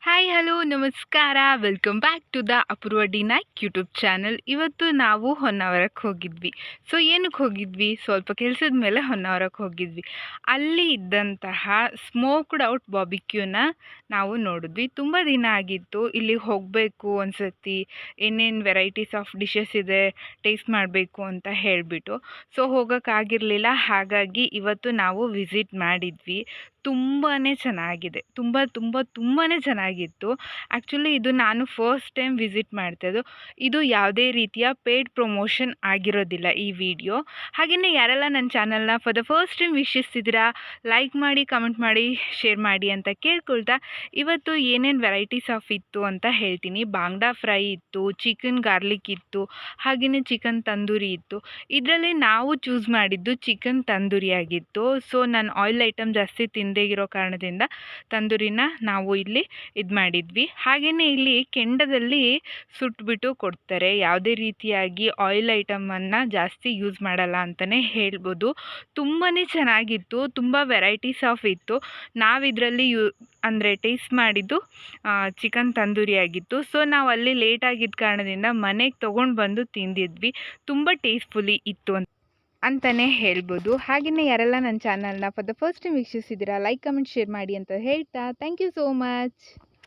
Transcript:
Hi hello ನಮಸ್ಕಾರ welcome back to the Apoorva D Naik YouTube channel. ಇವತ್ತು ನಾವು ಹೊನ್ನಾವರಕ್ಕೆ ಹೋಗಿದ್ವಿ. ಸೊ ಏನಕ್ಕೆ ಹೋಗಿದ್ವಿ, ಸ್ವಲ್ಪ ಕೆಲಸದ ಮೇಲೆ ಹೊನ್ನಾವರಕ್ಕೆ ಹೋಗಿದ್ವಿ. ಅಲ್ಲಿ ಇದ್ದಂತಹ ಸ್ಮೋಕ್ಡ್ ಔಟ್ ಬಾಬಿಕ್ಯೂನ ನಾವು ನೋಡಿದ್ವಿ. ತುಂಬ ದಿನ ಆಗಿತ್ತು ಇಲ್ಲಿಗೆ ಹೋಗಬೇಕು ಅನ್ಸತಿ, ಏನೇನು ವೆರೈಟೀಸ್ ಆಫ್ ಡಿಶಸ್ ಇದೆ ಟೇಸ್ಟ್ ಮಾಡಬೇಕು ಅಂತ ಹೇಳಿಬಿಟ್ಟು. ಸೊ ಹೋಗೋಕ್ಕಾಗಿರಲಿಲ್ಲ, ಹಾಗಾಗಿ ಇವತ್ತು ನಾವು ವಿಸಿಟ್ ಮಾಡಿದ್ವಿ. ತುಂಬಾ ಚೆನ್ನಾಗಿದೆ, ತುಂಬಾ ಚೆನ್ನಾಗಿತ್ತು. ಆ್ಯಕ್ಚುಲಿ ಇದು ನಾನು ಫಸ್ಟ್ ಟೈಮ್ ವಿಸಿಟ್ ಮಾಡ್ತಾಯಿದ್ದು. ಇದು ಯಾವುದೇ ರೀತಿಯ ಪೇಯ್ಡ್ ಪ್ರಮೋಷನ್ ಆಗಿರೋದಿಲ್ಲ ಈ ವಿಡಿಯೋ. ಹಾಗೆಯೇ ಯಾರೆಲ್ಲ ನನ್ನ ಚಾನಲ್ನ ಫಾರ್ ದ ಫಸ್ಟ್ ಟೈಮ್ ವೀಕ್ಷಿಸ್ತಿದ್ದೀರಾ, ಲೈಕ್ ಮಾಡಿ, ಕಮೆಂಟ್ ಮಾಡಿ, ಶೇರ್ ಮಾಡಿ ಅಂತ ಕೇಳ್ಕೊಳ್ತಾ ಇವತ್ತು ಏನೇನು ವೆರೈಟೀಸ್ ಆಫ್ ಇತ್ತು ಅಂತ ಹೇಳ್ತೀನಿ. ಬಾಂಗ್ಡಾ ಫ್ರೈ ಇತ್ತು, ಚಿಕನ್ ಗಾರ್ಲಿಕ್ ಇತ್ತು, ಹಾಗೆಯೇ ಚಿಕನ್ ತಂದೂರಿ ಇತ್ತು. ಇದರಲ್ಲಿ ನಾವು ಚೂಸ್ ಮಾಡಿದ್ದು ಚಿಕನ್ ತಂದೂರಿ ಆಗಿತ್ತು. ಸೊ ನಾನು ಆಯಿಲ್ ಐಟಮ್ ಜಾಸ್ತಿ ತಿಂದೇ ಇರೋ ಕಾರಣದಿಂದ ತಂದೂರಿನ ನಾವು ಇಲ್ಲಿ ಇದು ಮಾಡಿದ್ವಿ. ಹಾಗೆಯೇ ಇಲ್ಲಿ ಕೆಂಡದಲ್ಲಿ ಸುಟ್ಬಿಟ್ಟು ಕೊಡ್ತಾರೆ. ಯಾವುದೇ ರೀತಿಯಾಗಿ ಆಯಿಲ್ ಐಟಮನ್ನು ಜಾಸ್ತಿ ಯೂಸ್ ಮಾಡಲ್ಲ ಅಂತಲೇ ಹೇಳ್ಬೋದು. ತುಂಬಾ ಚೆನ್ನಾಗಿತ್ತು, ತುಂಬ ವೆರೈಟೀಸ್ ಆಫ್ ಇತ್ತು. ನಾವಿದರಲ್ಲಿ ಅಂದರೆ ಟೇಸ್ಟ್ ಮಾಡಿದ್ದು ಚಿಕನ್ ತಂದೂರಿ ಆಗಿತ್ತು. ಸೊ ನಾವು ಅಲ್ಲಿ ಲೇಟ್ ಆಗಿದ್ದ ಕಾರಣದಿಂದ ಮನೆಗೆ ತೊಗೊಂಡು ಬಂದು ತಿಂದಿದ್ವಿ. ತುಂಬ ಟೇಸ್ಟ್ಫುಲಿ ಇತ್ತು ಅಂತಲೇ ಹೇಳ್ಬೋದು. ಹಾಗೆಯೇ ಯಾರೆಲ್ಲ ನನ್ನ ಚಾನಲ್ನ ಫಾರ್ ದ ಫಸ್ಟ್ ಟೈಮ್ ವೀಕ್ಷಿಸಿದ್ದೀರಾ, ಲೈಕ್ ಕಮೆಂಟ್ ಶೇರ್ ಮಾಡಿ ಅಂತ ಹೇಳ್ತಾ ಥ್ಯಾಂಕ್ ಯು ಸೋ ಮಚ್.